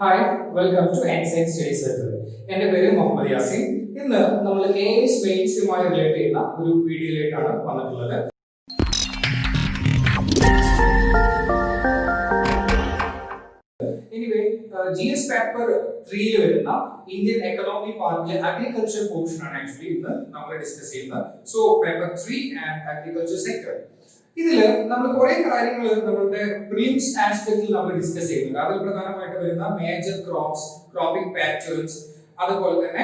Hi, welcome to Einstein Study Circle. എൻ്റെ പേര് മുഹമ്മദ് യാസിൻ. ഇന്ന് നമ്മൾ KS മെയിൻസുമായി റിലേറ്റ് ചെയ്യുന്ന ഒരു വീഡിയോയിലേക്കാണ് വന്നിട്ടുള്ളത്. എനിവേ GS പേപ്പർ 3 വരുന്ന ഇന്ത്യൻ എക്കണോമി പാർട്ടിലെ അഗ്രികൾച്ചർ പോർഷൻ ആണ് ആക്ച്വലി ഇന്ന് നമ്മൾ ഡിസ്കസ് ചെയ്യുന്നത്. So paper 3 and agriculture sector. ഇതില് നമ്മൾ കുറെ കാര്യങ്ങൾ നമ്മുടെ പ്രിലിംസ് ആസ്പെക്റ്റിൽ നമ്മൾ ഡിസ്കസ് ചെയ്യുന്നുണ്ട്. അതിൽ പ്രധാനമായിട്ട് വരുന്ന മേജർ ക്രോപ്സ്, ക്രോപ്പിംഗ് പാറ്റേൺസ്, അതുപോലെ തന്നെ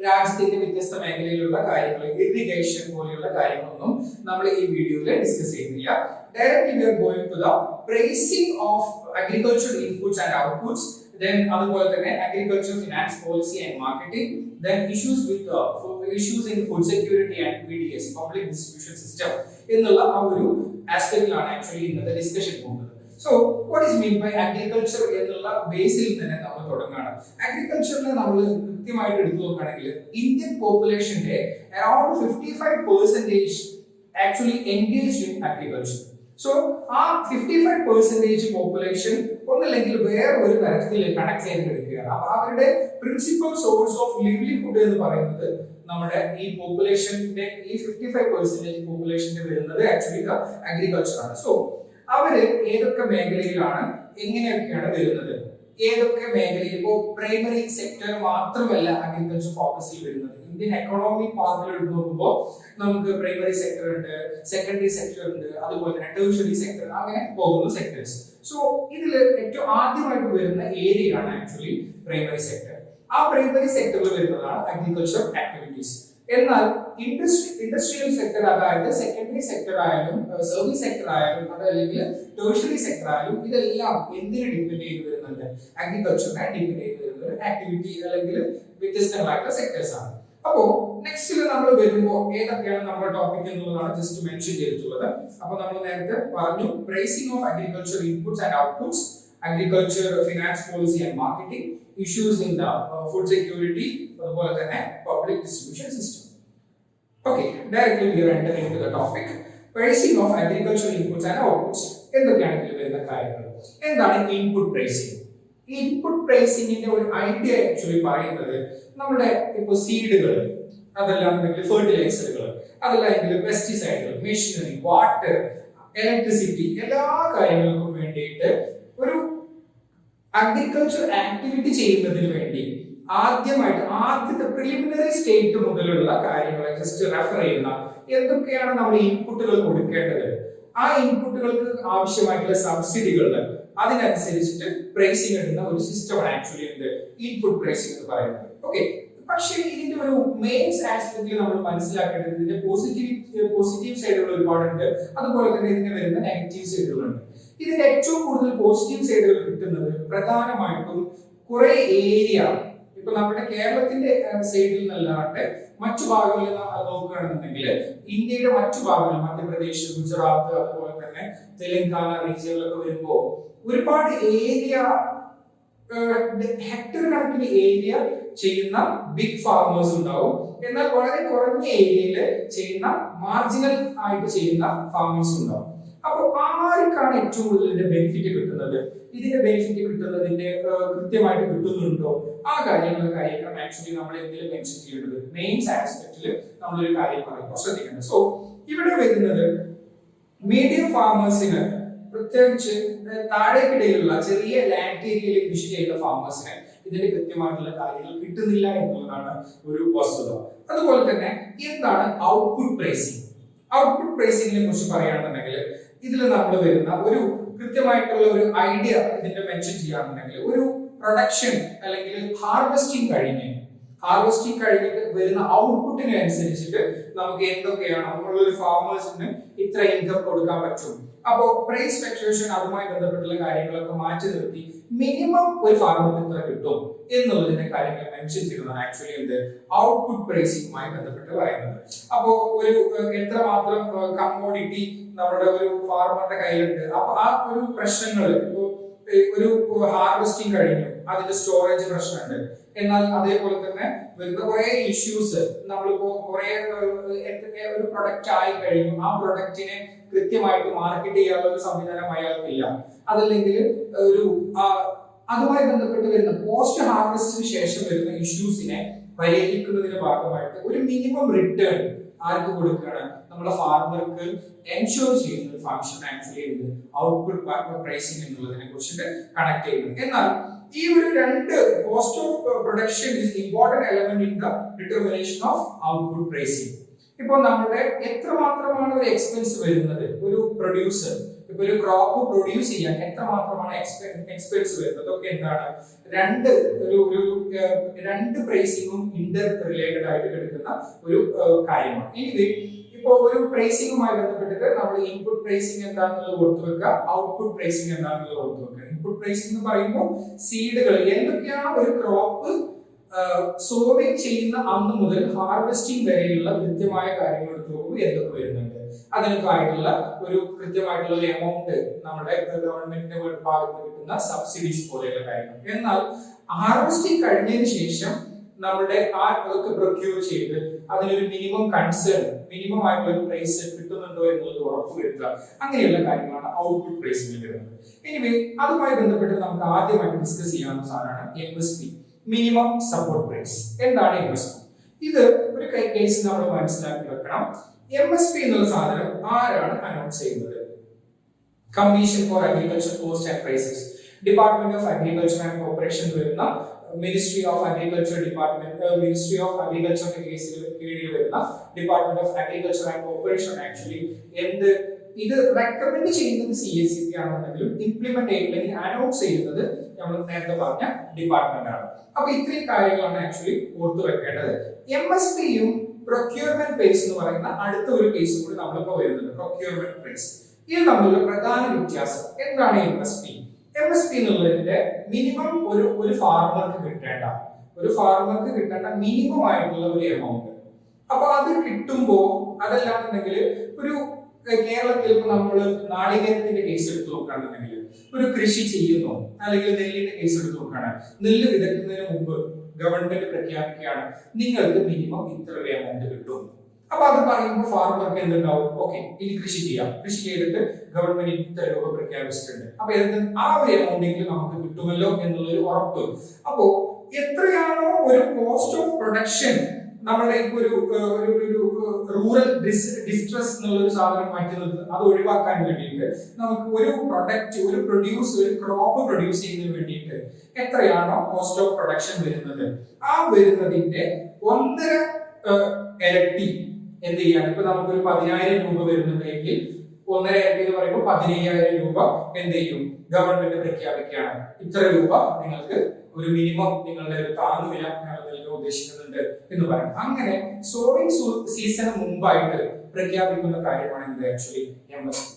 രാജ്യത്തിന്റെ വ്യത്യസ്ത മേഖലയിലുള്ള കാര്യങ്ങൾ, ഇറിഗേഷൻ പോലെയുള്ള കാര്യങ്ങളൊന്നും നമ്മൾ ഈ വീഡിയോയിൽ ഡിസ്കസ് ചെയ്യുന്നില്ല. Directly we are going to the pricing of agriculture inputs and outputs, then അതുപോലെ തന്നെ agriculture finance policy and marketing, then issues in food security and PDS, public distribution system എന്നുള്ള ആ ഒരു ആസ്പെക്റ്റിലാണ് ആക്ച്വലി ഇന്നത്തെ ഡിസ്കഷൻ പോകുന്നത്. So what is mean by agriculture എന്നുള്ള ബേസിൽ തന്നെ നമ്മൾ തുടങ്ങുകയാണ്. അഗ്രികൾച്ചറിനെ നമ്മൾ കൃത്യമായിട്ട് എടുത്തു നോക്കുകയാണെങ്കിൽ ഇന്ത്യൻ പോപ്പുലേഷന്റെ around 55% actually engaged in agriculture. So ആ 55% പോപ്പുലേഷൻ ഒന്നല്ലെങ്കിൽ വേറെ ഒരു തരത്തിൽ കണക്ട് ചെയ്ത് എടുക്കുകയാണ്. അപ്പൊ അവരുടെ പ്രിൻസിപ്പൽ സോഴ്സ് ഓഫ് ലിവ്ലിഹുഡ് എന്ന് പറയുന്നത് നമ്മുടെ ഈ പോപ്പുലേഷന്റെ ഈ 55% പോപ്പുലേഷന്റെ വരുന്നത് ആക്ച്വലി അഗ്രികൾച്ചർ ആണ്. സോ അവര് ഏതൊക്കെ മേഖലയിലാണ് എങ്ങനെയൊക്കെയാണ് വരുന്നത്, ഏതൊക്കെ മേഖലയിൽ ഇപ്പോ പ്രൈമറി സെക്ടർ മാത്രമല്ല അഗ്രികൾച്ചർ ഫോക്കസിൽ വരുന്നത്. ഇന്ത്യൻ എക്കണോമിക് പാർട്ടിൽ എടുത്ത് നോക്കുമ്പോൾ നമുക്ക് പ്രൈമറി സെക്ടർ ഉണ്ട്, സെക്കൻഡറി സെക്ടർ ഉണ്ട്, അതുപോലെ തന്നെ ടെർഷ്യറി സെക്ടർ, അങ്ങനെ പോകുന്ന സെക്ടേഴ്സ്. സോ ഇതിൽ ഏറ്റവും ആദ്യമായിട്ട് വരുന്ന ഏരിയ ആണ് ആക്ച്വലി പ്രൈമറി സെക്ടർ. ആ പ്രൈമറി സെക്ടറിൽ വരുന്നതാണ് അഗ്രികൾച്ചർ ആക്ടിവിറ്റീസ്. എന്നാൽ ഇൻഡസ്ട്രിയൽ സെക്ടർ, അതായത് സെക്കൻഡറി സെക്ടർ ആയാലും സർവീസ് സെക്ടർ ആയാലും അതല്ലെങ്കിൽ ടെർഷ്യറി സെക്ടർ ആയാലും ഇതെല്ലാം എന്തിനെ ഡിപെൻഡ് ചെയ്ത് വരുന്നുണ്ട്? അഗ്രികൾച്ചറിനെ ഡിപെൻഡ് ചെയ്ത് വരുന്ന ഒരു ആക്ടിവിറ്റി അല്ലെങ്കിൽ വ്യത്യസ്തങ്ങളായിട്ടുള്ള സെക്ടേഴ്സ് ആണ്. അപ്പോ നെക്സ്റ്റിൽ നമ്മൾ വരുമ്പോൾ ഏതൊക്കെയാണ് നമ്മുടെ ടോപ്പിക് എന്നുള്ളതാണ് ജസ്റ്റ് മെൻഷൻ ചെയ്തിട്ടുള്ളത്. അപ്പൊ നമ്മൾ നേരത്തെ പറഞ്ഞു pricing of agriculture inputs and outputs, agriculture finance policy and marketing, issues in the food security, അതുപോലെ തന്നെ public distribution system. Okay, directly we are entering into the topic pricing of agricultural inputs and outputs. എന്തൊക്കെയാണ് ഇതിൽ വരുന്ന കാര്യങ്ങൾ? എന്താണ് input pricing? Input പ്രൈസിംഗിന്റെ ഒരു idea actually പറയുന്നത് നമ്മുടെ ഇപ്പോൾ സീഡുകൾ, അതല്ലാന്നുണ്ടെങ്കിൽ ഫെർട്ടിലൈസറുകൾ, അതല്ലെങ്കിൽ പെസ്റ്റിസൈഡുകൾ, മെഷീനറി, വാട്ടർ, ഇലക്ട്രിസിറ്റി, എല്ലാ കാര്യങ്ങൾക്കും വേണ്ടിയിട്ട് ഒരു അഗ്രികൾച്ചർ ആക്ടിവിറ്റി ചെയ്യുന്നതിന് വേണ്ടി ആദ്യത്തെ പ്രിലിമിനറി സ്റ്റേറ്റ് മുതലുള്ള കാര്യങ്ങളെ ജസ്റ്റ് റെഫർ ചെയ്യുന്ന എന്തൊക്കെയാണ് നമ്മൾ ഇൻപുട്ടുകൾ കൊടുക്കേണ്ടത്, ആ ഇൻപുട്ടുകൾക്ക് ആവശ്യമായിട്ടുള്ള സബ്സിഡികൾ, അതിനനുസരിച്ചിട്ട് പ്രൈസിംഗ് ഇടുന്ന ഒരു സിസ്റ്റമാണ് ആക്ച്വലി ഇൻപുട്ട് പ്രൈസിംഗ് എന്ന് പറയുന്നത്. ഓക്കെ, പക്ഷേ ഇതിന്റെ ഒരു മെയിൻസ് ആസ്പെക്റ്റിൽ നമ്മൾ മനസ്സിലാക്കേണ്ടത് ഇതിന്റെ പോസിറ്റീവ് സൈഡുകൾ ഒരുപാടുണ്ട്, അതുപോലെ തന്നെ ഇതിന് വരുന്ന നെഗറ്റീവ് സൈഡുകളുണ്ട്. ഇതിന്റെ ഏറ്റവും കൂടുതൽ പോസിറ്റീവ് സൈഡുകൾ കിട്ടുന്നത് പ്രധാനമായിട്ടും കുറെ ഏരിയ, ഇപ്പൊ നമ്മുടെ കേരളത്തിന്റെ സൈഡിൽ നിന്നല്ലാണ്ട് മറ്റു ഭാഗങ്ങളിൽ നോക്കുകയാണെന്നുണ്ടെങ്കിൽ ഇന്ത്യയുടെ മറ്റു ഭാഗങ്ങൾ, മധ്യപ്രദേശ്, ഗുജറാത്ത്, അതുപോലെ തന്നെ തെലങ്കാന റീജിയനിലൊക്കെ വരുമ്പോൾ ഒരുപാട് ഏരിയ, ഹെക്ടർ കണക്കിന് ഏരിയ ചെയ്യുന്ന ബിഗ് ഫാർമേഴ്സ് ഉണ്ടാവും. എന്നാൽ വളരെ കുറഞ്ഞ ഏരിയയിൽ ചെയ്യുന്ന മാർജിനൽ ആയിട്ട് ചെയ്യുന്ന ഫാർമേഴ്സ് ഉണ്ടാവും. അപ്പൊ ആർക്കാണ് ഏറ്റവും കൂടുതൽ ഇതിന്റെ ബെനിഫിറ്റ് കിട്ടുന്നത്? ഇതിന്റെ ബെനിഫിറ്റ് കിട്ടുന്നതിന്റെ കൃത്യമായിട്ട് കിട്ടുന്നുണ്ടോ? ആ കാര്യങ്ങളൊക്കെ ആയിരിക്കണം ആക്ച്വലി നമ്മൾ എന്തെങ്കിലും മെൻഷൻ ചെയ്യേണ്ടത്. മെയിൻസ് ആസ്പെക്റ്റിൽ നമ്മളൊരു കാര്യം പറയുമ്പോൾ ശ്രദ്ധിക്കേണ്ടത്. സോ ഇവിടെ വരുന്നത് മീഡിയം ഫാർമേഴ്സിന്, പ്രത്യേകിച്ച് താഴേക്കിടയിലുള്ള ചെറിയ ലാൻഡ് ഏരിയയിൽ കൃഷി ചെയ്യുന്ന ഫാർമേഴ്സിന് ഇതിന്റെ കൃത്യമായിട്ടുള്ള കാര്യങ്ങൾ കിട്ടുന്നില്ല എന്നുള്ളതാണ് ഒരു വസ്തുത. അതുപോലെ തന്നെ എന്താണ് ഔട്ട്പുട്ട് പ്രൈസിംഗ്? ഔട്ട്പുട്ട് പ്രൈസിംഗിനെ കുറിച്ച് പറയുകയാണെന്നുണ്ടെങ്കിൽ ഇതിൽ നമ്മൾ വരുന്ന ഒരു കൃത്യമായിട്ടുള്ള ഒരു ഐഡിയ ഇതിന്റെ മെൻഷൻ ചെയ്യുകയാണെന്നുണ്ടെങ്കിൽ ഒരു പ്രൊഡക്ഷൻ അല്ലെങ്കിൽ ഹാർവെസ്റ്റിംഗ് കഴിഞ്ഞിട്ട് വരുന്ന ഔട്ട്പുട്ടിനെ അനുസരിച്ചിട്ട് നമുക്ക് എന്തൊക്കെയാണ് നമ്മളൊരു ഫാർമേഴ്സിന് ഇത്ര ഇൻകം കൊടുക്കാൻ പറ്റും. അപ്പോ പ്രൈസ് ഫ്ലക്ച്വേഷൻ അതുമായി ബന്ധപ്പെട്ടുള്ള കാര്യങ്ങളൊക്കെ മാറ്റി നിർത്തി മിനിമം ഒരു ഫാർമർക്ക് ഇത്ര കിട്ടും എന്നുള്ളതിന്റെ കാര്യങ്ങൾ മെൻഷൻ ചെയ്യുന്നതാണ് ആക്ച്വലി ഔട്ട്പുട്ട് പ്രൈസിംഗുമായി ബന്ധപ്പെട്ട് പറയുന്നത്. അപ്പോ ഒരു എത്രമാത്രം കമ്മോഡിറ്റി നമ്മുടെ ഒരു ഫാർമറുടെ കയ്യിലുണ്ട്, അപ്പൊ ആ ഒരു പ്രശ്നങ്ങൾ, ഒരു ഹാർവെസ്റ്റിംഗ് കഴിഞ്ഞു, അതിന്റെ സ്റ്റോറേജ് പ്രശ്നമുണ്ട്. എന്നാൽ അതേപോലെ തന്നെ വരുന്ന കുറെ ഇഷ്യൂസ്, നമ്മളിപ്പോ കുറെ ഒരു പ്രൊഡക്റ്റ് ആയി കഴിഞ്ഞു, ആ പ്രൊഡക്റ്റിനെ കൃത്യമായിട്ട് മാർക്കറ്റ് ചെയ്യാനുള്ള ഒരു സംവിധാനം അയാൾക്കില്ല. അതല്ലെങ്കിൽ ഒരു അതുമായി ബന്ധപ്പെട്ട് വരുന്ന പോസ്റ്റ് ഹാർവെസ്റ്റിന് ശേഷം വരുന്ന ഇഷ്യൂസിനെ പരിഹരിക്കുന്നതിന്റെ ഭാഗമായിട്ട് ഒരു മിനിമം റിട്ടേൺ ആർക്ക് കൊടുക്കുകയാണ്, നമ്മുടെ ഫാർമർക്ക് എൻഷുർ ചെയ്യുന്ന ഒരു ഫംഗ്ഷൻ ആക്ച്വലി ഉണ്ട് ഔട്ട്പുട്ട് പ്രൈസിംഗ് എന്നുള്ളതിനെ കുറിച്ചിട്ട് കണക്ട് ചെയ്യുന്നത്. എന്നാൽ ഈ ഒരു രണ്ട് cost of production is important element in the determination of output pricing. ഇപ്പോൾ നമ്മുടെ എത്രമാത്രമാണ് ഒരു എക്സ്പെൻസ് വരുന്നത്, ഒരു പ്രൊഡ്യൂസർ ഇപ്പൊ ഒരു ക്രോപ്പ് പ്രൊഡ്യൂസ് ചെയ്യാൻ എത്രമാത്രമാണ് എക്സ്പെൻസ് വരുന്നത്, ഒക്കെ എന്താണ് രണ്ട് പ്രൈസിംഗും ഇന്റർ റിലേറ്റഡ് ആയിട്ട് എടുക്കുന്ന ഒരു കാര്യമാണ്. ഇനി ഇപ്പോ ഒരു പ്രൈസിംഗുമായി ബന്ധപ്പെട്ടിട്ട് നമ്മൾ ഇൻപുട്ട് പ്രൈസിംഗ് എന്താണെന്നുള്ളത് ഓർത്തു വെക്കുക, ഔട്ട്പുട്ട് പ്രൈസിംഗ് എന്താണെന്നുള്ളത് ഓർത്തു വെക്കുക. ഇൻപുട്ട് പ്രൈസിംഗ് എന്ന് പറയുമ്പോൾ സീഡുകൾ എന്തൊക്കെയാണ് ഒരു ക്രോപ്പ് സോവിങ് ചെയ്യുന്ന അന്ന് മുതൽ ഹാർവെസ്റ്റിംഗ് വരെയുള്ള കൃത്യമായ കാര്യങ്ങൾ എടുത്തു നോക്കുമ്പോൾ എന്തൊക്കെ വരുന്നുണ്ട്, അതിനൊക്കെ ആയിട്ടുള്ള ഒരു കൃത്യമായിട്ടുള്ള ഒരു എമൗണ്ട് നമ്മുടെ ഗവൺമെന്റിന്റെ ഭാഗത്ത് കിട്ടുന്ന സബ്സിഡീസ് പോലെയുള്ള കാര്യങ്ങൾ. എന്നാൽ ഹാർവെസ്റ്റിംഗ് കഴിഞ്ഞതിന് ശേഷം നമ്മുടെ അതൊക്കെ പ്രൊക്യൂർ ചെയ്ത് അതിനൊരു മിനിമം കൺസേൺ, മിനിമം ആയിട്ടുള്ള ഒരു പ്രൈസ് കിട്ടുന്നുണ്ടോ എന്നുള്ളത് ഉറപ്പുവരുത്തുക, അങ്ങനെയുള്ള കാര്യങ്ങളാണ് ഔട്ട്പുട്ട് പ്രൈസിംഗിൽ വരുന്നത്. എനിവേ അതുമായി ബന്ധപ്പെട്ട് നമുക്ക് ആദ്യമായിട്ട് ഡിസ്കസ് ചെയ്യാവുന്ന സാധനമാണ് MSP, മിനിമം സപ്പോർട്ട് പ്രൈസ്. എന്താണ് MSP? ഇത് ഒരു കേസ് നമ്മൾ മനസ്സിലാക്കി വെക്കണം. MSP എന്നുള്ള സാധനം ആരാണ് അനൗൺസ് ചെയ്യുന്നത്? Commission for agriculture cost and prices, department of agriculture and corporation വരുന്ന ministry of agriculture department, ministry of അഗ്രികൾച്ചറിന്റെ കീഴിൽ വരുന്ന department of agriculture and corporation actually ഇത് റെക്കമെൻഡ് ചെയ്യുന്നത് CSCP ആണെന്നുണ്ടെങ്കിലും ഇംപ്ലിമെന്റ് ചെയ്യുന്നത് അനൗൺസ് ചെയ്യുന്നത് നമ്മൾ നേരത്തെ പറഞ്ഞ ഡിപ്പാർട്ട്മെന്റ് ആണ്. അപ്പൊ ഇത്രയും കാര്യങ്ങളാണ് ആക്ച്വലി ഓർത്തു വെക്കേണ്ടത്. MSPയും പ്രൊക്യൂർമെന്റ് പ്രൈസ് എന്ന് പറയുന്ന അടുത്ത ഒരു കേസ് കൂടി നമ്മളിപ്പോ വരുന്നുണ്ട്, പ്രൊക്യൂർമെന്റ് പ്രൈസ്. ഇത് തമ്മിലുള്ള പ്രധാന വ്യത്യാസം എന്താണ്? MSP എന്നുള്ളതിന്റെ മിനിമം ഒരു ഫാർമർക്ക് കിട്ടേണ്ട മിനിമം ആയിട്ടുള്ള ഒരു എമൗണ്ട്. അപ്പൊ അത് കിട്ടുമ്പോ അതല്ലാന്നുണ്ടെങ്കിൽ ഒരു കേരളത്തിൽ ഇപ്പൊ നമ്മൾ നാളികേരത്തിന്റെ കേസ് എടുത്ത് നോക്കുകയാണെന്നുണ്ടെങ്കിൽ ഒരു കൃഷി ചെയ്യുന്നു, അല്ലെങ്കിൽ നെല്ലിന്റെ കേസ് എടുത്ത് നോക്കുകയാണ്, നെല്ല് വിതയ്ക്കുന്നതിന് മുമ്പ് ഗവൺമെന്റ് പ്രഖ്യാപിക്കുകയാണ് നിങ്ങൾക്ക് മിനിമം ഇത്ര ഒരു എമൗണ്ട് കിട്ടും. അപ്പൊ അത് പറയുമ്പോൾ ഫാർമർക്ക് എന്തുണ്ടാവും? ഓക്കെ, ഇനി കൃഷി ചെയ്യാം, കൃഷി ചെയ്തിട്ട് ഗവൺമെന്റ് ഇത്ര രൂപ പ്രഖ്യാപിച്ചിട്ടുണ്ട്, അപ്പൊ ആ ഒരു എമൗണ്ടെങ്കിലും നമുക്ക് കിട്ടുമല്ലോ എന്നുള്ളൊരു ഉറപ്പ്. അപ്പോ എത്രയാണോ ഒരു കോസ്റ്റ് ഓഫ് പ്രൊഡക്ഷൻ നമ്മുടെ ഇപ്പൊ ഒരു റൂറൽ ഡിസ്ട്രസ് എന്നുള്ള ഒരു സാധനം മാറ്റുന്നത്, അത് ഒഴിവാക്കാൻ വേണ്ടിയിട്ട് നമുക്ക് ഒരു ക്രോപ്പ് പ്രൊഡ്യൂസ് ചെയ്യുന്നതിന് വേണ്ടിയിട്ട് എത്രയാണോ കോസ്റ്റ് ഓഫ് പ്രൊഡക്ഷൻ വരുന്നത്, ആ വരുന്നതിന്റെ 1.5 ഇരട്ടി എന്ത് ചെയ്യാണ്? ഇപ്പൊ നമുക്കൊരു 10,000 രൂപ വരുന്നുണ്ടെങ്കിൽ 1.5 ഇരട്ടി എന്ന് പറയുമ്പോൾ 15,000 രൂപ എന്ത് ചെയ്യും? ഗവൺമെന്റ് പ്രഖ്യാപിക്കുകയാണ്, ഇത്ര രൂപ നിങ്ങൾക്ക് ഒരു മിനിമം നിങ്ങളുടെ ഒരു താങ്ങുവില നൽകാൻ ഉദ്ദേശിക്കുന്നുണ്ട് എന്ന് പറയും. അങ്ങനെ സോവിങ് സീസണ് മുമ്പായിട്ട് പ്രഖ്യാപിക്കുന്ന കാര്യമാണ് ഇത് ആക്ച്വലി MSP.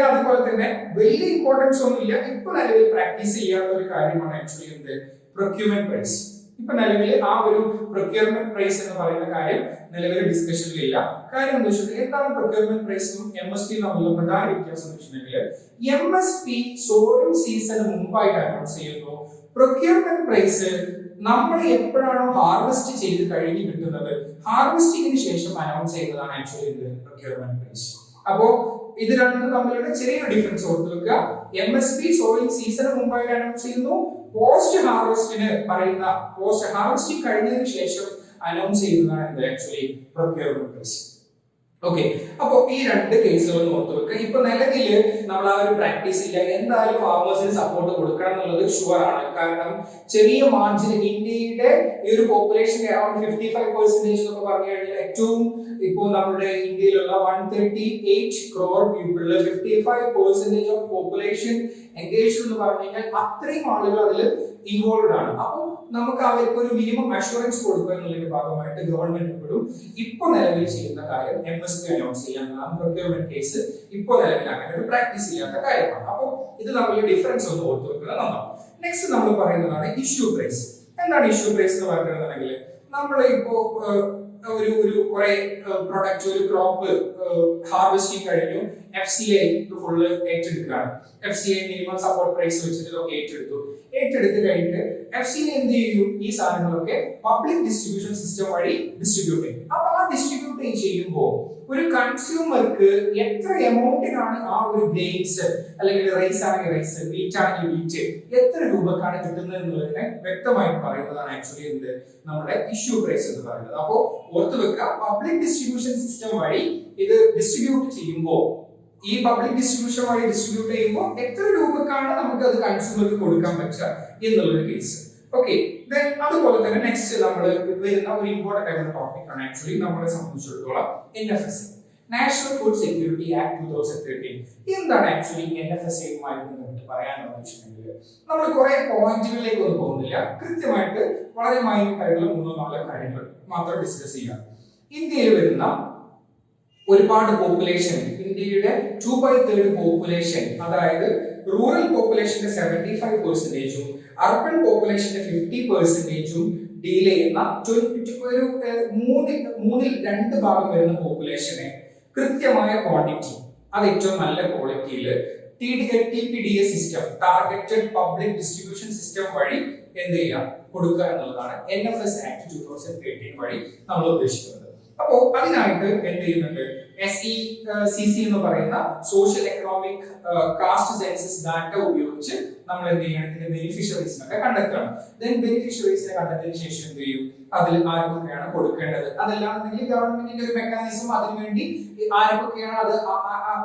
അതുപോലെ തന്നെ വലിയ ഇമ്പോർട്ടൻസ് ഒന്നുമില്ല, ഇപ്പൊ നിലവിൽ പ്രാക്ടീസ് ചെയ്യാത്ത ഒരു കാര്യമാണ് ആക്ച്വലി എന്ത്? Procurement price. ഇപ്പൊ നിലവിൽ ആ ഒരു പ്രൊക്യൂർമെന്റ് പ്രൈസ് എന്ന് പറയുന്ന കാര്യം നിലവിൽ ഡിസ്കഷനിലില്ല. കാര്യം എന്താ വെച്ചാൽ എന്താണ് പ്രൊക്യൂർമെന്റ് പ്രൈസും MSP തമ്മിലുള്ള പ്രധാന വ്യത്യാസം എന്ന് വെച്ചിട്ടുണ്ടെങ്കിൽ MSP സോവിങ് സീസണ് മുമ്പായിട്ട് അനൗൺസ് ചെയ്യുന്നു. പ്രൊക്യൂർമെന്റ് പ്രൈസ് നമ്മൾ എപ്പോഴാണോ ഹാർവെസ്റ്റ് ചെയ്ത് കഴിഞ്ഞ് കിട്ടുന്നത്, ഹാർവെസ്റ്റിംഗിന് ശേഷം അനൗൺസ് ചെയ്യുന്നതാണ് ആക്ച്വലി പ്രൊക്യൂർമെന്റ് പ്രൈസ്. അപ്പോ ഇത് രണ്ടും തമ്മിലുള്ള ചെറിയൊരു ഡിഫറൻസ് ഓർത്ത് വെക്കുക. MSP സോയിങ് സീസണ് മുമ്പായിട്ട് അനൗൺസ് ചെയ്യുന്നു, പോസ്റ്റ് ഹാർവെസ്റ്റിംഗ് കഴിഞ്ഞതിന് ശേഷം അനൗൺസ് ചെയ്യുന്നതാണ് ആക്ച്വലി പ്രൊക്യൂർമെന്റ് പ്രൈസ്. ഓക്കെ, അപ്പൊ ഈ രണ്ട് കേസുകൾ ഓർത്ത് വെക്കുക. ഇപ്പൊ നിലവിൽ നമ്മൾ ആ ഒരു പ്രാക്ടീസ് ഇല്ല, എന്തായാലും ഫാർമേഴ്സിന് സപ്പോർട്ട് കൊടുക്കണം എന്നുള്ളത് ഷുവർ ആണ്. കാരണം ചെറിയ മാർജിൻ ഇന്ത്യയുടെ ഈ ഒരു പോപ്പുലേഷന്റെ അറൌണ്ട് 55% എന്നൊക്കെ പറഞ്ഞു കഴിഞ്ഞാൽ ഏറ്റവും ഇപ്പോൾ നമ്മുടെ ഇന്ത്യയിലുള്ള 138 crore പീപ്പിളിൽ 55% ഓഫ് പോപ്പുലേഷൻ എൻഗേജ്ഡ് എന്ന് പറഞ്ഞു കഴിഞ്ഞാൽ അത്രയും ആളുകൾ അതിൽ ഇൻവോൾവ് ആണ്. അപ്പോൾ നമുക്ക് അവർക്ക് ഒരു മിനിമം അഷുറൻസ് കൊടുക്കുക എന്നുള്ളതിന്റെ ഭാഗമായിട്ട് ഗവൺമെന്റ് എപ്പോഴും ഇപ്പൊ നിലവിൽ ചെയ്യുന്ന കാര്യം MSP അനൗൺസ് ചെയ്യാന്നുള്ളതാണ്. പ്രൊക്യൂർമെന്റ് കേസ് ഇപ്പൊ നിലവിൽ അങ്ങനെ ഒരു പ്രാക്ടീസ് ചെയ്യാത്ത കാര്യമാണ്. അപ്പോൾ ഇത് തമ്മിലുള്ള ഡിഫറൻസ് ഒന്ന് ഓർത്ത് വെക്കുന്നത് നന്നാവും. നെക്സ്റ്റ് നമ്മൾ പറയുന്നതാണ് ഇഷ്യൂ പ്രൈസ്. എന്താണ് ഇഷ്യൂ പ്രൈസ് എന്ന് പറയുന്നുണ്ടെങ്കിൽ നമ്മൾ ഇപ്പോ ഒരു കുറെ പ്രൊഡക്റ്റ് ഒരു ക്രോപ്പ് ഹാർവെസ്റ്റിംഗ് കഴിഞ്ഞു, FCI ഫുള്ള് ഏറ്റെടുക്കുകയാണ്. FCI മിനിമം സപ്പോർട്ട് പ്രൈസ് വെച്ചിട്ട് ഇതൊക്കെ ഏറ്റെടുത്ത് കഴിഞ്ഞിട്ട് FCI എന്ത് ചെയ്യും? ഈ സാധനങ്ങളൊക്കെ പബ്ലിക് ഡിസ്ട്രിബ്യൂഷൻ സിസ്റ്റം വഴി ഡിസ്ട്രിബ്യൂട്ട് ചെയ്യും. അപ്പൊ ആ ഡിസ്ട്രിബ്യൂട്ട് ചെയ്യുമ്പോൾ ഒരു കൺസ്യൂമർക്ക് എത്ര എമൗണ്ടിനാണ് ആ ഒരു ഗ്രെയിൻസ് അല്ലെങ്കിൽ റൈസ് ആണെങ്കിൽ റൈസ്, വീറ്റ് ആണെങ്കിൽ വീറ്റ് എത്ര രൂപക്കാണ് കിട്ടുന്നത് എന്നുള്ളതിനെ വ്യക്തമായിട്ട് പറയുന്നതാണ് ആക്ച്വലി എന്ത് നമ്മുടെ ഇഷ്യൂ പ്രൈസ് എന്ന് പറയുന്നത്. അപ്പോൾ ഓർത്ത് വെക്കുക, പബ്ലിക് ഡിസ്ട്രിബ്യൂഷൻ സിസ്റ്റം വഴി ഇത് ഡിസ്ട്രിബ്യൂട്ട് ചെയ്യുമ്പോൾ ഈ പബ്ലിക് ഡിസ്ട്രിബ്യൂഷൻ വഴി ഡിസ്ട്രിബ്യൂട്ട് ചെയ്യുമ്പോൾ എത്ര രൂപക്കാണ് നമുക്ക് അത് കൺസ്യൂമർക്ക് കൊടുക്കാൻ പറ്റുക എന്നുള്ളൊരു കേസ്. ഓക്കെ, അതുപോലെ തന്നെ നെക്സ്റ്റ് നമ്മൾ വരുന്ന ഒരു ഇമ്പോർട്ടന്റ് ആയിട്ടുള്ള ടോപ്പിക് ആണ് ആക്ച്വലി നമ്മളെ സംബന്ധിച്ചിടത്തോളം NFSA, national food security act 2013. എന്താണ് ആക്ച്വലി NFSAയുമായി ബന്ധപ്പെട്ട് പറയാനുള്ളത് വെച്ചിട്ടുണ്ടെങ്കിൽ നമ്മൾ കുറെ പോയിന്റുകളിലേക്ക് ഒന്നും പോകുന്നില്ല, കൃത്യമായിട്ട് വളരെ മൈന്യൂട്ട് ആയിട്ടുള്ള 3-4 കാര്യങ്ങൾ മാത്രം ഡിസ്കസ് ചെയ്യാം. ഇന്ത്യയിൽ വരുന്ന ഒരുപാട് പോപ്പുലേഷൻ, ഇന്ത്യയുടെ 2/3 പോപ്പുലേഷൻ, അതായത് റൂറൽ പോപ്പുലേഷന്റെ 75%, അർബൻ പോപ്പുലേഷന്റെ 50% ഡീൽ ചെയ്യുന്ന ഒരു 3/2 ഭാഗം വരുന്ന പോപ്പുലേഷനെ കൃത്യമായ ക്വാണ്ടിറ്റി, അത് ഏറ്റവും നല്ല ക്വാളിറ്റിയിൽ TPDS system, targeted public distribution system വഴി എന്ത് ചെയ്യാം, കൊടുക്കുക എന്നുള്ളതാണ് NFS ആക്ട് 2013 വഴി നമ്മൾ ഉദ്ദേശിക്കുന്നത്. അപ്പോൾ അതിനായിട്ട് എന്ത് ചെയ്യുന്നുണ്ട്, SECC എന്ന് പറയുന്ന social economic cast census data ഉപയോഗിച്ച് നമ്മൾ എന്ത് ചെയ്യണം, ഇതിന്റെ ബെനിഫിഷ്യറീസിനൊക്കെ കണ്ടെത്തണം. ബെനിഫിഷ്യറീസിനെ കണ്ടെത്തിയതിനു ശേഷം എന്ത് ചെയ്യും, അതിൽ ആർക്കൊക്കെയാണ് കൊടുക്കേണ്ടത്, അതല്ലാന്നുണ്ടെങ്കിൽ ഗവൺമെന്റിന്റെ ഒരു മെക്കാനിസം അതിനുവേണ്ടി ആർക്കൊക്കെയാണ് അത്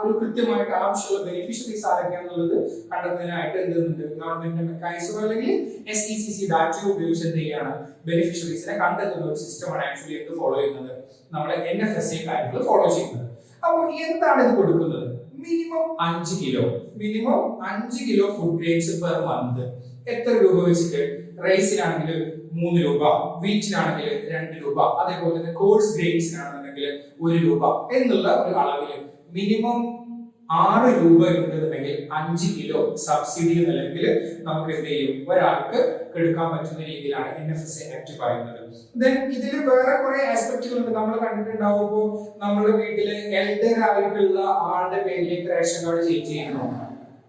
ഒരു കൃത്യമായിട്ട് ആവശ്യമുള്ള ബെനിഫിഷ്യറീസ് ആരൊക്കെയാണെന്നുള്ളത് കണ്ടെത്തുന്നതിനായിട്ട് എന്ത് ചെയ്യുന്നുണ്ട്, ഗവൺമെന്റിന്റെ മെക്കാനിസം അല്ലെങ്കിൽ SECC ഡാറ്റ ഉപയോഗിച്ച് എന്ത് ചെയ്യാണ്, ബെനിഫിഷ്യറീസിനെ കണ്ടെത്തുന്ന ഒരു സിസ്റ്റമാണ് ആക്ച്വലി എന്ത് ഫോളോ ചെയ്യുന്നത്, നമ്മളെ NFSA കാര്യങ്ങൾ ഫോളോ ചെയ്യുന്നത്. അപ്പോൾ എന്താണ് ഇത് കൊടുക്കുന്നത്, minimum 5 kilo food grains per month. എത്ര രൂപ വെച്ചിട്ട്, റൈസിനാണെങ്കിൽ 3 രൂപ, വീറ്റിനാണെങ്കിൽ 2 രൂപ, അതേപോലെ തന്നെ കോഴ്സ് ഗ്രെയിൻസിനാണെന്നുണ്ടെങ്കിൽ 1 രൂപ എന്നുള്ള ഒരു അളവിൽ മിനിമം 6 രൂപ ഉണ്ടെന്നുണ്ടെങ്കിൽ 5 കിലോ സബ്സിഡി അല്ലെങ്കിൽ നമുക്ക് എന്ത് ചെയ്യും, ഒരാൾക്ക് എടുക്കാൻ പറ്റുന്ന രീതിയിലാണ് NFSA ആക്ട് പറയുന്നത്. ഇതിൽ വേറെ കുറെ ആസ്പെക്റ്റുകൾ ഉണ്ട്. നമ്മൾ കണ്ടിട്ടുണ്ടാവുമ്പോൾ നമ്മുടെ വീട്ടില് എൽഡർ ആയിട്ടുള്ള ആളുടെ പേരിലേക്ക് റേഷൻ കാർഡ് ചേഞ്ച് ചെയ്യുന്നു.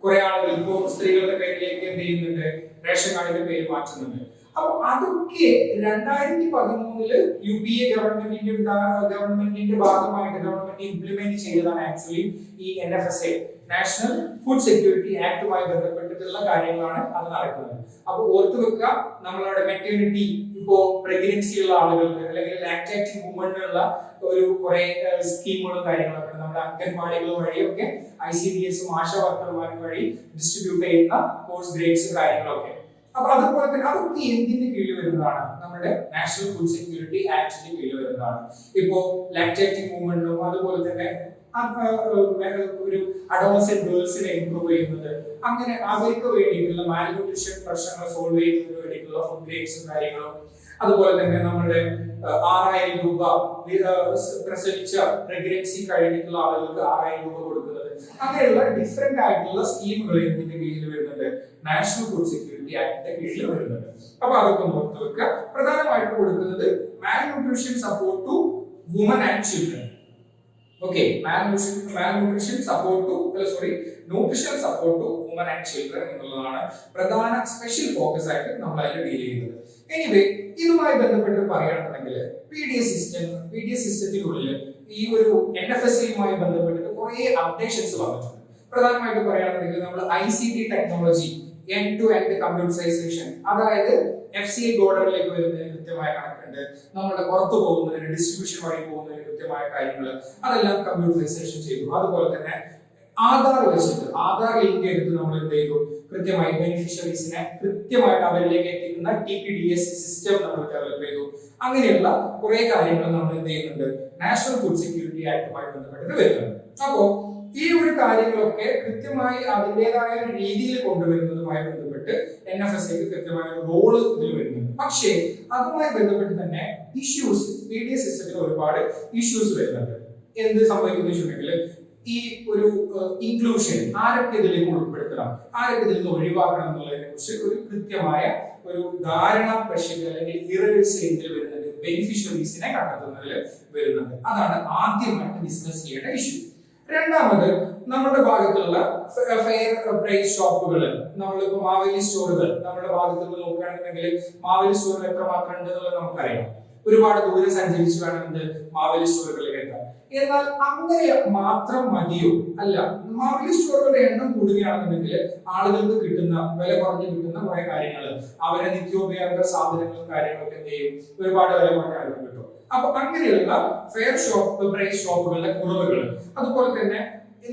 കുറെ ആളുകൾ ഇപ്പോൾ സ്ത്രീകളുടെ പേരിലേക്ക് എന്ത് ചെയ്യുന്നുണ്ട്, റേഷൻ കാർഡിന്റെ പേര് മാറ്റുന്നുണ്ട്. അപ്പൊ അതൊക്കെ 2013 UPA ഗവൺമെന്റിന്റെ ഭാഗമായിട്ട് ഗവൺമെന്റ് ഇംപ്ലിമെന്റ് ചെയ്തതാണ് ആക്ച്വലി ഈ NFSA, നാഷണൽ ഫുഡ് സെക്യൂരിറ്റി ആക്ടുമായി ബന്ധപ്പെട്ടിട്ടുള്ള കാര്യങ്ങളാണ് അത് നടക്കുന്നത്. അപ്പൊ ഓർത്തു വെക്കുക, നമ്മളുടെ മെറ്റേണിറ്റി, ഇപ്പോ പ്രഗ്നൻസി ഉള്ള ആളുകൾക്ക് അല്ലെങ്കിൽ ലാക്ടേറ്റിംഗ് വുമണിനുള്ള ഒരു കുറെ സ്കീമുകളും കാര്യങ്ങളൊക്കെ നമ്മുടെ അംഗൻവാടികൾ വഴിയൊക്കെ ICDS ആശാ വർക്കർമാരും വഴി ഡിസ്ട്രിബ്യൂട്ട് ചെയ്യുന്ന കോഴ്സ് ഗ്രേഡ്സ് കാര്യങ്ങളൊക്കെ. അപ്പൊ അതുപോലെ തന്നെ അതൊക്കെ എന്തിന്റെ കീഴിൽ വരുന്നതാണ്, നമ്മുടെ നാഷണൽ ഫുഡ് സെക്യൂരിറ്റി ആക്ടിന്റെ കീഴിൽ വരുന്നതാണ്. ഇപ്പോ ലാക്ടേറ്റിംഗ് വുമണിനും അതുപോലെ തന്നെ ഒരു അഡോളസെന്റ് ഗേൾസിനെ ഇംപ്രൂവ് ചെയ്യുന്നത്, അങ്ങനെ അവർക്ക് വേണ്ടിയിട്ടുള്ള മാൽന്യൂട്രീഷൻ പ്രശ്നങ്ങൾ സോൾവ് ചെയ്യുന്നതിന് വേണ്ടിയിട്ടുള്ള ഫുഡ് ഗ്രേഡ്സും കാര്യങ്ങളും, അതുപോലെ തന്നെ നമ്മുടെ 6000 രൂപ പ്രസവിച്ച പ്രഗ്നൻസി കഴിഞ്ഞിട്ടുള്ള ആളുകൾക്ക് 6000 രൂപ കൊടുക്കുന്നത്, അങ്ങനെയുള്ള ഡിഫറെന്റ് ആയിട്ടുള്ള സ്കീമുകൾ ഇതിന്റെ കീഴിൽ വരുന്നുണ്ട്, നാഷണൽ ഫുഡ് സെക്യൂരിറ്റി ആക്ടിന്റെ കീഴിൽ വരുന്നുണ്ട്. അപ്പൊ അതൊക്കെ നോക്കി വെക്കുക. പ്രധാനമായിട്ട് കൊടുക്കുന്നത് malnutrition support to women and children. Okay, nutritional support to women and children എന്നുള്ളതാണ് പ്രധാന സ്പെഷ്യൽ ഫോക്കസ് ആയിട്ട് നമ്മൾ അതിൽ ഡീൽ ചെയ്യുന്നത്. എനിവേ, ഇതുമായി ബന്ധപ്പെട്ട് പറയുകയാണെന്നുണ്ടെങ്കിൽ PDS സിസ്റ്റത്തിനുള്ളിൽ ഈ ഒരു NFSAയുമായി ബന്ധപ്പെട്ട് കുറെ അപ്ഡേഷൻസ് വന്നിട്ടുണ്ട്. പ്രധാനമായിട്ട് പറയുകയാണെന്നുണ്ടെങ്കിൽ നമ്മൾ ICT technology, end to end computerisation, അതായത് FCA ബോർഡറിലേക്ക് വരുന്നതിന് കൃത്യമായ കണക്കുണ്ട്, നമ്മുടെ പുറത്തു പോകുന്നതിന് ഡിസ്ട്രിബ്യൂഷൻ വഴി പോകുന്നതിന് കൃത്യമായ കാര്യങ്ങൾ, അതെല്ലാം കമ്പ്യൂട്ടറൈസേഷൻ ചെയ്തു. അതുപോലെ തന്നെ ആധാർ വെച്ചിട്ട് ആധാർ ലിങ്ക് എടുത്ത് നമ്മൾ എന്ത് ചെയ്തു, കൃത്യമായി ബെനിഫിഷ്യറീസിനെ കൃത്യമായിട്ട് അവരിലേക്ക് എത്തിക്കുന്ന TPDS സിസ്റ്റം നമ്മൾ ഡെവലപ്പ് ചെയ്തു. അങ്ങനെയുള്ള കുറെ കാര്യങ്ങൾ നമ്മൾ എന്ത് ചെയ്യുന്നുണ്ട്, നാഷണൽ ഫുഡ് സെക്യൂരിറ്റി ആക്ടുമായി ബന്ധപ്പെട്ട് വരുന്നുണ്ട്. അപ്പോ ഈ ഒരു കാര്യങ്ങളൊക്കെ കൃത്യമായി അതിൻ്റെതായ ഒരു രീതിയിൽ കൊണ്ടുവരുന്നതുമായി ബന്ധപ്പെട്ട് NFSAക്ക് കൃത്യമായ ഒരു റോള് ഇതിൽ വരുന്നുണ്ട്. പക്ഷേ അതുമായി ബന്ധപ്പെട്ട് തന്നെ ഇഷ്യൂസ്, PDS സിസ്റ്റത്തിൽ ഒരുപാട് ഇഷ്യൂസ് വരുന്നുണ്ട്. എന്ത് സംഭവിക്കുന്നു വെച്ചിട്ടുണ്ടെങ്കിൽ ഈ ഒരു ഇൻക്ലൂഷൻ, ആരൊക്കെ ഇതിലേക്ക് ഉൾപ്പെടുത്തണം, ആരൊക്കെ ഇതിൽ നിന്ന് ഒഴിവാക്കണം എന്നുള്ളതിനെ കുറിച്ച് ഒരു കൃത്യമായ ഒരു ധാരണ പ്രശ്നം അല്ലെങ്കിൽ ഇറേഴ്സ് ഇതിൽ വരുന്നുണ്ട്, ബെനിഫിഷ്യറീസിനെ കണ്ടെത്തുന്നതിൽ വരുന്നുണ്ട്. അതാണ് ആദ്യമായിട്ട് ഡിസ്കസ് ചെയ്യേണ്ട ഇഷ്യൂ. രണ്ടാമത്, നമ്മുടെ ഭാഗത്തുള്ള ഫെയർ പ്രൈസ് ഷോപ്പുകൾ, നമ്മളിപ്പോ മാവേലി സ്റ്റോറുകൾ, നമ്മുടെ ഭാഗത്തുള്ള നോക്കുകയാണെന്നുണ്ടെങ്കിൽ മാവേലി സ്റ്റോറുകൾ എത്രമാത്രം ഉണ്ട് എന്നുള്ളത് നമുക്കറിയാം. ഒരുപാട് ദൂരം സഞ്ചരിച്ച് വേണം എന്ത് മാവേലി സ്റ്റോറുകളിലേക്ക് എത്താൻ. എന്നാൽ അങ്ങനെ മാത്രം മതിയോ? അല്ല, മാവേലി സ്റ്റോറുകളുടെ എണ്ണം കൂടുകയാണെന്നുണ്ടെങ്കിൽ ആളുകൾക്ക് കിട്ടുന്ന വില കുറഞ്ഞ് കിട്ടുന്ന കുറെ കാര്യങ്ങൾ, അവരെ നിത്യോപയോഗ സാധനങ്ങളും കാര്യങ്ങളൊക്കെ എന്ത് ചെയ്യും, ഒരുപാട് വില കുറഞ്ഞ ആളുകൾ കിട്ടും. അപ്പൊ അങ്ങനെയുള്ള ഫെയർ ഷോപ്പ് പ്രൈസ് ഷോപ്പുകളുടെ കുറവുകൾ, അതുപോലെ തന്നെ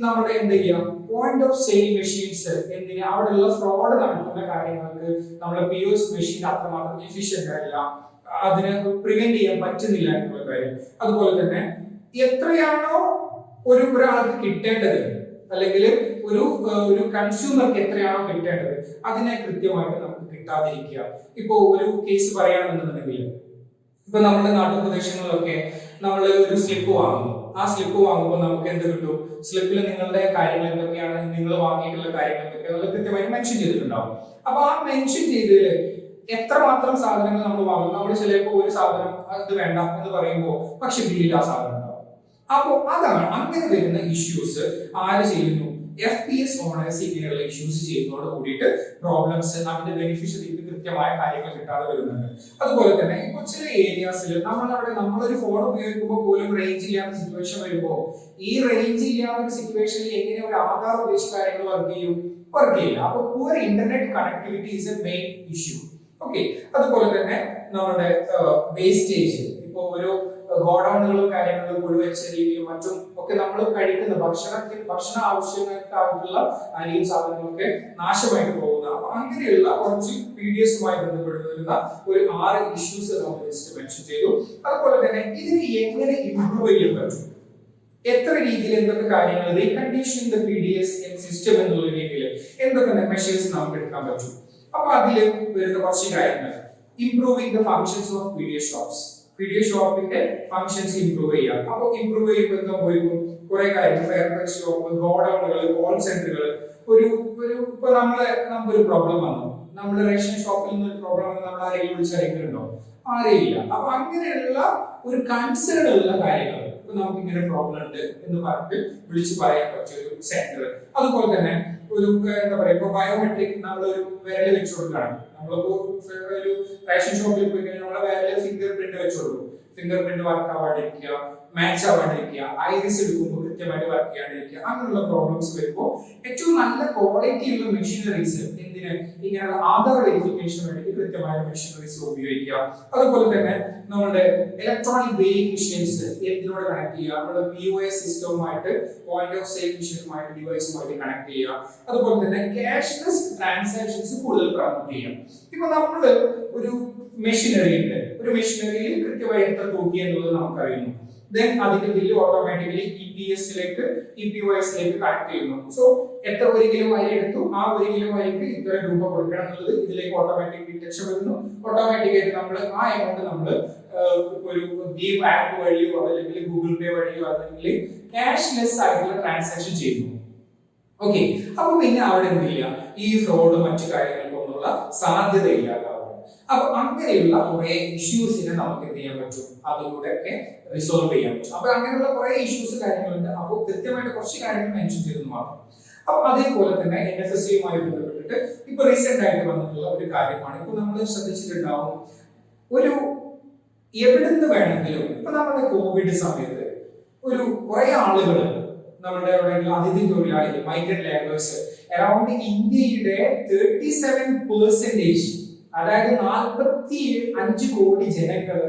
നമ്മുടെ എന്ത് ചെയ്യാം, പോയിന്റ് ഓഫ് സെയിൽ മെഷീൻസ്, എന്തിന് അവിടെയുള്ള ഫ്രോഡ് നടക്കുന്ന കാര്യങ്ങൾക്ക് നമ്മുടെ POS മെഷീൻ അത്രമാത്രം എഫിഷ്യന്റ് അല്ല, അതിനെ പ്രിവെന്റ് ചെയ്യാൻ പറ്റുന്നില്ല എന്നുള്ള കാര്യം. അതുപോലെ തന്നെ എത്രയാണോ ഒരാൾക്ക് കിട്ടേണ്ടത്, അല്ലെങ്കിൽ ഒരു കൺസ്യൂമർക്ക് എത്രയാണോ കിട്ടേണ്ടത് അതിനെ കൃത്യമായിട്ട് നമുക്ക് കിട്ടാതിരിക്കുക. ഇപ്പോ ഒരു കേസ് പറയുകയാണെന്നുണ്ടെങ്കിൽ, ഇപ്പൊ നമ്മുടെ നാട്ടുപ്രദേശങ്ങളിലൊക്കെ നമ്മൾ ഒരു സ്ലിപ്പ് വാങ്ങുന്നു. ആ സ്ലിപ്പ് വാങ്ങുമ്പോൾ നമുക്ക് എന്ത് കിട്ടും? സ്ലിപ്പിൽ നിങ്ങളുടെ കാര്യങ്ങൾ എന്തൊക്കെയാണ്, നിങ്ങൾ വാങ്ങിയിട്ടുള്ള കാര്യങ്ങൾ എന്തൊക്കെയാണ് കൃത്യമായി മെൻഷൻ ചെയ്തിട്ടുണ്ടാവും. അപ്പൊ ആ മെൻഷൻ ചെയ്തതിൽ എത്രമാത്രം സാധനങ്ങൾ നമ്മൾ വാങ്ങും. നമ്മൾ ചിലപ്പോൾ ഒരു സാധനം ഇത് വേണ്ട എന്ന് പറയുമ്പോൾ പക്ഷെ ബില്ലിൽ ആ സാധനം ഉണ്ടാവും. അപ്പോ അതാണ് അങ്ങനെ വരുന്ന ഇഷ്യൂസ് ആര് ചെയ്യുന്നു? FPS ഓണേഴ്സ് ഇങ്ങനെയുള്ള ഇഷ്യൂസ് ചെയ്യുന്നതോട് കൂടിയിട്ട് പ്രോബ്ലംസ്, അതിന്റെ ബെനിഫിഷ്യറിക്ക് കൃത്യമായ കാര്യങ്ങൾ കിട്ടാതെ വരുന്നുണ്ട്. അതുപോലെ തന്നെ ഇപ്പോൾ ചില ഏരിയാസിൽ നമ്മളൊരു ഫോൺ ഉപയോഗിക്കുമ്പോൾ പോലും റേഞ്ച് ഇല്ലാത്ത സിറ്റുവേഷൻ വരുമ്പോൾ, ഈ റേഞ്ച് ഇല്ലാത്ത സിറ്റുവേഷനിൽ എങ്ങനെ ഒരു ആധാർ ഉപയോഗിച്ച് കാര്യങ്ങൾ വർക്ക് ചെയ്യില്ല. അപ്പൊ poor internet connectivity is a main issue. Okay, അതുപോലെ തന്നെ നമ്മുടെ വേസ്റ്റേജ്, ഇപ്പോ ഒരു ഗോഡൌണുകളും കാര്യങ്ങളും കുഴിവെച്ച രീതിയും മറ്റും ഒക്കെ നമ്മൾ കഴിക്കുന്ന ഭക്ഷണ ആവശ്യങ്ങൾക്കായിട്ടുള്ള അരിയും സാധനങ്ങളൊക്കെ നാശമായിട്ട് പോകുന്ന, അപ്പൊ അങ്ങനെയുള്ള കുറച്ച് PDSുമായി ബന്ധപ്പെടുന്ന ഒരു 6 ഇഷ്യൂസ് നമ്മൾ ലിസ്റ്റ് മെൻഷൻ ചെയ്തു. അതുപോലെ തന്നെ ഇതിനെ എങ്ങനെ ഇംപ്രൂവ് ചെയ്യാൻ പറ്റും, എത്ര രീതിയിൽ എന്തൊക്കെ കാര്യങ്ങൾ റീകണ്ടീഷൻ ദ PDS സിസ്റ്റം എന്നുള്ള രീതിയിൽ എന്തൊക്കെ മെഷേഴ്സ് നമുക്ക് എടുക്കാൻ പറ്റും. അപ്പൊ അതിൽ വരുന്ന കുറച്ച് കാര്യങ്ങൾ, improving the functions of PDS shops, PDS ഷോപ്പിന്റെ ഫങ്ഷൻസ് ഇംപ്രൂവ് ചെയ്യാം. അപ്പൊ ഇംപ്രൂവ് ചെയ്യുമ്പോൾ എന്താ പോയിക്കും, കുറെ കാര്യം, ഫെയർ പ്രൈസ് ഷോപ്പ്, ഗോഡൌണുകൾ, കോൾ സെന്ററുകൾ. ഇപ്പൊ നമുക്കൊരു പ്രോബ്ലം വന്നു, നമ്മുടെ റേഷൻ ഷോപ്പിൽ നിന്ന് ഒരു പ്രോബ്ലം വന്ന് നമ്മൾ ആരെങ്കിലും വിളിച്ചറിയിക്കുന്നുണ്ടോ? ആരെയില്ല. അപ്പൊ അങ്ങനെയുള്ള ഒരു കൺസേൺ ഉള്ള കാര്യങ്ങൾ, ഇപ്പൊ നമുക്ക് ഇങ്ങനെ പ്രോബ്ലം ഉണ്ട് എന്ന് പറഞ്ഞിട്ട് വിളിച്ച് പറയാൻ പറ്റിയ ഒരു സെന്റർ. അതുപോലെ തന്നെ ഒരു എന്താ പറയാ, ഇപ്പൊ ബയോമെട്രിക് നമ്മൾ ഒരു വിരൽ വെച്ചു കൊടുക്കുകയാണ്. നമ്മളിപ്പോ ഒരു റേഷൻ ഷോപ്പിൽ പോയി കഴിഞ്ഞാൽ നമ്മളെ വിരൽ ഫിംഗർ പ്രിന്റ് വെച്ചു കൊടുക്കും. ഫിംഗർ പ്രിന്റ് വർക്ക് ആവാണ്ടിരിക്കുക, മാച്ച് ആവാണ്ടിരിക്കുക, ഐറിസ് എടുക്കുമ്പോൾ കൃത്യമായിട്ട് വർക്ക് ചെയ്യാണ്ടിരിക്കുക, അങ്ങനെയുള്ള പ്രോബ്ലംസ് വരുമ്പോൾ ഏറ്റവും നല്ല ക്വാളിറ്റി ഉള്ള മെഷീനറീസ്, എന്തിന് ഇങ്ങനെയുള്ള ആധാർ വെരിഫിക്കേഷന് വേണ്ടി കൃത്യമായ മെഷീനറീസ് ഉപയോഗിക്കുക. അതുപോലെ തന്നെ നമ്മുടെ ഇലക്ട്രോണിക് വെയിങ് മെഷീൻസ് എന്തിനോട് കണക്ട് ചെയ്യുക, നമ്മുടെ POS സിസ്റ്റവുമായിട്ട്, പോയിന്റ് ഓഫ് സെയിൽ മെഷീനുമായിട്ട്, ഡിവൈസുമായിട്ട് കണക്ട് ചെയ്യുക. അതുപോലെ തന്നെ ക്യാഷ്ലെസ് ട്രാൻസാക്ഷൻസ് കൂടുതൽ പ്രൊമോട്ട് ചെയ്യാം. ഇപ്പൊ നമ്മള് ഒരു മെഷീനറി ഉണ്ട്, ഒരു മെഷീനറിയിൽ കൃത്യമായി എത്ര തൂക്കി എന്നുള്ളത് നമുക്കറിയുന്നു. ദെൻ അതിന്റെ ബില്ല് ഓട്ടോമാറ്റിക്കലി EPSലേക്ക് EPOSലേക്ക് കണക്ട് ചെയ്യുന്നു. സോ എത്ര 1 കിലോ അരി എടുത്തു, ആ 1 കിലോ അരിക്ക് ഇത്ര രൂപ കൊടുക്കണം എന്നുള്ളത് ഇതിലേക്ക് ഓട്ടോമാറ്റിക് ഡിറ്റക്ഷൻ വരുന്നു. ഓട്ടോമാറ്റിക്കായിട്ട് നമ്മൾ ആ എമൗണ്ട് നമ്മൾ ഒരു ഗീവ് ആപ്പ് വഴിയോ അല്ലെങ്കിൽ ഗൂഗിൾ പേ വഴിയോ അല്ലെങ്കിൽ ക്യാഷ്ലെസ് ആയിട്ടുള്ള ട്രാൻസാക്ഷൻ ചെയ്യുന്നു. ഓക്കെ, അപ്പൊ പിന്നെ അവിടെ എന്തില്ല, ഈ ഫ്രോഡ് മറ്റു കാര്യങ്ങൾക്കൊന്നുള്ള സാധ്യത ഇല്ലാതാവും. അപ്പൊ അങ്ങനെയുള്ള കുറെ ഇഷ്യൂസിനെ നമുക്ക് എന്ത് ചെയ്യാൻ പറ്റും, അതിലൂടെ ഒക്കെ റിസോൾവ് ചെയ്യാൻ പറ്റും. അപ്പൊ അങ്ങനെയുള്ള കുറെ ഇഷ്യൂസ് കാര്യങ്ങളുണ്ട്. അപ്പോൾ കൃത്യമായിട്ട് കുറച്ച് കാര്യങ്ങൾ മെൻഷൻ ചെയ്തെന്ന് മാത്രം. അപ്പൊ അതേപോലെ തന്നെ NFSAയുമായി ബന്ധപ്പെട്ടിട്ട് ഇപ്പൊ റീസെന്റ് ആയിട്ട് വന്നിട്ടുള്ള ഒരു കാര്യമാണ്. ഇപ്പൊ നമ്മൾ ശ്രദ്ധിച്ചിട്ടുണ്ടാവും, ഒരു എവിടുന്ന് വേണമെങ്കിലും ഇപ്പൊ നമ്മുടെ കോവിഡ് സമയത്ത് ഒരു കുറെ ആളുകൾ നമ്മുടെ അതിഥി തൊഴിലാളികൾ, മൈഗ്രന്റ് ലേബേഴ്സ് അറൌണ്ട് ഇന്ത്യയുടെ 37%, അതായത് 45 കോടി ജനങ്ങൾ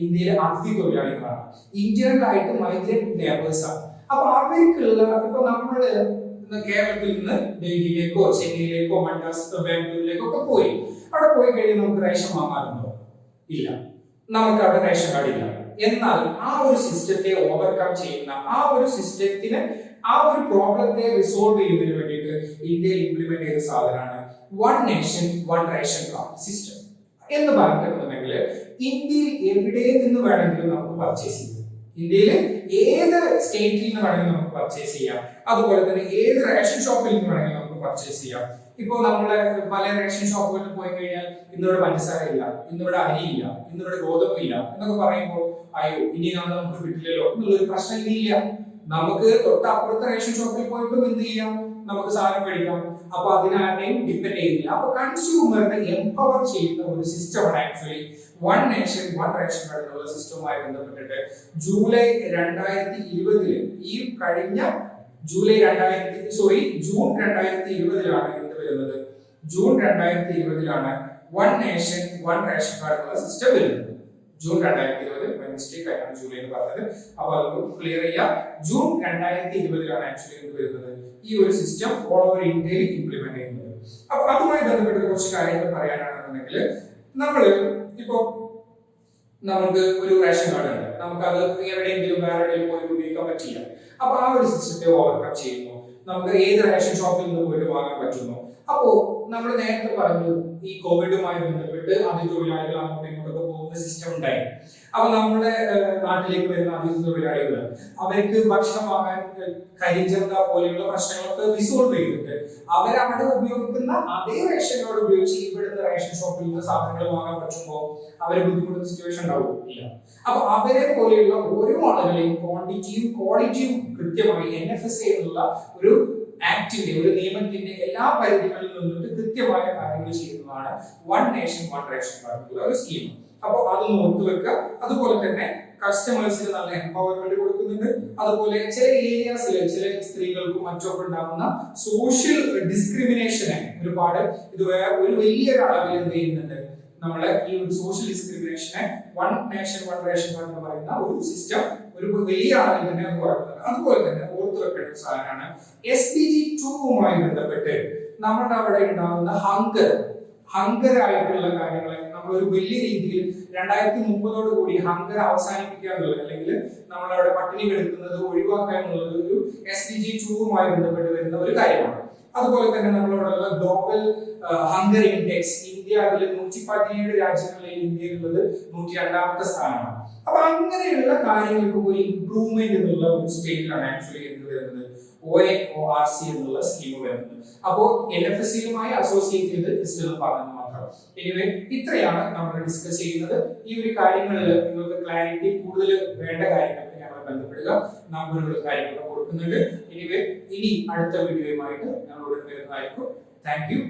ഇന്ത്യയിലെ അതിഥി തൊഴിലാളികളാണ്, ഇന്ത്യൻ ആയിട്ട് മൈഗ്രന്റ് ലേബേഴ്സ് ആണ്. അപ്പൊ അവർക്കുള്ള, ഇപ്പൊ നമ്മള് കേരളത്തിൽ നിന്ന് ഡൽഹിയിലേക്കോ ചെന്നൈയിലേക്കോ മദ്രാസ് ബാംഗ്ലൂരിലേക്കോ ഒക്കെ പോയി, അവിടെ പോയി കഴിഞ്ഞാൽ നമുക്ക് റേഷൻ വാങ്ങാറുണ്ടോ? ഇല്ല, നമുക്ക് അവിടെ റേഷൻ കാർഡ് ഇല്ല. എന്നാൽ ആ ഒരു സിസ്റ്റത്തെ ഓവർകം ചെയ്യുന്ന, ആ ഒരു സിസ്റ്റത്തിന്, ആ ഒരു പ്രോബ്ലത്തെ റിസോൾവ് ചെയ്യുന്നതിന് വേണ്ടിയിട്ട് ഇന്ത്യയിൽ ഇംപ്ലിമെന്റ് ചെയ്ത സാധനമാണ് one nation one ration card system എന്ന് പറഞ്ഞിട്ടുണ്ടെങ്കിൽ ഇന്ത്യയിൽ എവിടെ നിന്ന് വേണമെങ്കിലും നമുക്ക് പർച്ചേസ് ചെയ്യാം. ഇന്ത്യയിൽ ഏത് സ്റ്റേറ്റിൽ നിന്ന് വേണമെങ്കിലും നമുക്ക് പർച്ചേസ് ചെയ്യാം. അതുപോലെ തന്നെ ഏത് റേഷൻ ഷോപ്പിൽ നിന്ന് വേണമെങ്കിലും നമുക്ക് പർച്ചേസ് ചെയ്യാം. ഇപ്പോ നമ്മളെ പല റേഷൻ ഷോപ്പുകളിൽ പോയി കഴിഞ്ഞാൽ ഇന്നിവിടെ പഞ്ചസാര ഇല്ല, ഇന്നിവിടെ അരിയില്ല, ഇന്നിവിടെ ഗോതമ്പില്ല എന്നൊക്കെ പറയുമ്പോൾ അയ്യോ ഇനി നമുക്ക് കിട്ടില്ലല്ലോ എന്നുള്ളൊരു പ്രശ്നം ഇല്ല. നമുക്ക് തൊട്ടപ്പുറത്തെ റേഷൻ ഷോപ്പിൽ പോയിട്ടും എന്ത് ചെയ്യാം, നമുക്ക് സാധനം മേടിക്കാം. അപ്പൊ അതിനാരെയും ഡിപ്പെൻഡ് ചെയ്യുന്നില്ല. അപ്പൊ കൺസ്യൂമറിനെ എംപവർ ചെയ്യുന്ന ഒരു സിസ്റ്റമാണ് actually one nation one ration card എന്നുള്ള സിസ്റ്റവുമായി ബന്ധപ്പെട്ടിട്ട് ജൂലൈ 2020 ഈ കഴിഞ്ഞ ജൂൺ 2020 എന്ത് വരുന്നത്? June 2020 one nation one ration card എന്നുള്ള സിസ്റ്റം വരുന്നത്. ജൂൺ 2020 മിസ്റ്റേക്ക് ആയിട്ടാണ് ജൂലൈ എന്ന് പറഞ്ഞത്. അപ്പൊ അത് ക്ലിയർ ചെയ്യാം. ജൂൺ 2020 ആക്ച്വലി എന്ത് വരുന്നത്? ഈ ഒരു സിസ്റ്റം ഓൾ ഓവർ ഇന്ത്യയിൽ ഇംപ്ലിമെന്റ് ചെയ്യുന്നത്. അപ്പൊ അതുമായി ബന്ധപ്പെട്ട് കുറച്ച് കാര്യങ്ങൾ പറയാനാണെന്നുണ്ടെങ്കിൽ ഇപ്പോ നമുക്ക് ഒരു റേഷൻ കാർഡ് ഉണ്ട്, നമുക്കത് എവിടെയെങ്കിലും വേറെ എവിടെയും പോയി ഉപയോഗിക്കാൻ പറ്റില്ല. അപ്പൊ ആ ഒരു സിസ്റ്റത്തെ ഓവർകം ചെയ്യുന്നു. നമുക്ക് ഏത് റേഷൻ ഷോപ്പിൽ നിന്ന് പോയിട്ട് വാങ്ങാൻ പറ്റുന്നു. അപ്പോ നമ്മൾ നേരത്തെ പറഞ്ഞു ഈ കോവിഡുമായി ബന്ധപ്പെട്ട് അതിഥിതൊഴിലാളികൾ അങ്ങോട്ടും ഇങ്ങോട്ടൊക്കെ പോകുന്ന സിസ്റ്റം ഉണ്ടായി. അപ്പൊ നമ്മുടെ നാട്ടിലേക്ക് വരുന്ന അതിഥിതൊഴിലാളികൾ അവർക്ക് ഭക്ഷണം വാങ്ങാൻ കരിഞ്ചന്ത പോലെയുള്ള പ്രശ്നങ്ങളൊക്കെ റിസോൾവ് ചെയ്തിട്ട് അവരവിടെ ഉപയോഗിക്കുന്ന അതേ റേഷൻ കാർഡ് ഉപയോഗിച്ച് ഇവിടുത്തെ റേഷൻ ഷോപ്പിൽ നിന്ന് സാധനങ്ങൾ വാങ്ങാൻ പറ്റുമ്പോൾ അവരെ ബുദ്ധിമുട്ടുന്ന സിറ്റുവേഷൻ ഉണ്ടാവും ഇല്ല. അപ്പൊ അവരെ പോലെയുള്ള ഓരോ ആളുകളെയും ക്വാണ്ടിറ്റിയും ക്വാളിറ്റിയും കൃത്യമായി NFSA എന്നുള്ള ഒരു ആക്ടിന്റെ ഒരു നിയമത്തിന്റെ എല്ലാ പരിധികളിൽ നിന്നിട്ട് കൃത്യമായ കാര്യങ്ങൾ ചെയ്യുന്നതാണ് one nation one ration card ഒരു സ്കീം. അപ്പോൾ അതൊന്ന് ഓർത്തുവെക്കുക. അതുപോലെ തന്നെ കസ്റ്റമേഴ്സിന് നല്ല എംപവർമെന്റ് കൊടുക്കുന്നുണ്ട്. അതുപോലെ ചില ഏരിയാസിൽ ചില സ്ത്രീകൾക്കും മറ്റൊക്കെ ഉണ്ടാകുന്ന സോഷ്യൽ ഡിസ്ക്രിമിനേഷനെ ഒരുപാട് ഇത് ഒരു വലിയൊരു അളവിൽ എന്ത് ചെയ്യുന്നുണ്ട്? നമ്മളെ ഈ ഒരു സോഷ്യൽ ഡിസ്ക്രിമിനേഷനെ one nation one ration card എന്ന് പറയുന്ന ഒരു സിസ്റ്റം ഒരു വലിയ അളവിൽ തന്നെ കുറയ്ക്കുന്നുണ്ട്. അതുപോലെ തന്നെ ഓർത്തു വെക്കേണ്ട ഒരു സാധനമാണ് SDG 2വുമായി ബന്ധപ്പെട്ട് നമ്മുടെ അവിടെ ഉണ്ടാകുന്ന ഹങ്കർ ആയിട്ടുള്ള കാര്യങ്ങളെ നമ്മൾ ഒരു വലിയ രീതിയിൽ 2030 കൂടി ഹങ്കർ അവസാനിപ്പിക്കുക എന്നുള്ളത് അല്ലെങ്കിൽ നമ്മളവിടെ പട്ടിണി കിടക്കുന്നത് ഒഴിവാക്കുക എന്നുള്ളത് ഒരു SDG 2വുമായി ബന്ധപ്പെട്ട് വരുന്ന ഒരു കാര്യമാണ്. അതുപോലെ തന്നെ നമ്മളോടുള്ള ഗ്ലോബൽ ഹങ്കർ ഇൻഡെക്സ് ഇന്ത്യ അതിൽ 117 രാജ്യങ്ങളിൽ ഇന്ത്യയിലുള്ളത് 102ാമത്തെ സ്ഥാനമാണ്. അപ്പൊ അങ്ങനെയുള്ള കാര്യങ്ങൾക്ക് ഒരു ഇംപ്രൂവ്മെന്റ് എന്നുള്ള ഒരു സ്റ്റേജിലാണ് ആക്ച്വലി എന്ത് വരുന്നത്? ONORC എന്നുള്ള സ്കീം വരുന്നത്. അപ്പോ NFSAയുമായി അസോസിയേറ്റ് ചെയ്ത് ജസ്റ്റ് പറഞ്ഞു മാത്രം. എനിവേ ഇത്രയാണ് നമ്മൾ ഡിസ്കസ് ചെയ്യുന്നത്. ഈ ഒരു കാര്യങ്ങളിൽ നിങ്ങൾക്ക് ക്ലാരിറ്റി കൂടുതൽ വേണ്ട കാര്യങ്ങൾക്ക് ഞങ്ങളെ ബന്ധപ്പെടുക. നമ്പറുകൾ കാര്യങ്ങളൊക്കെ കൊടുക്കുന്നുണ്ട്. എനിവേ ഇനി അടുത്ത വീഡിയോയുമായിട്ട് ഞങ്ങൾ ഉടൻ വരുന്നതായിരിക്കും. Thank you.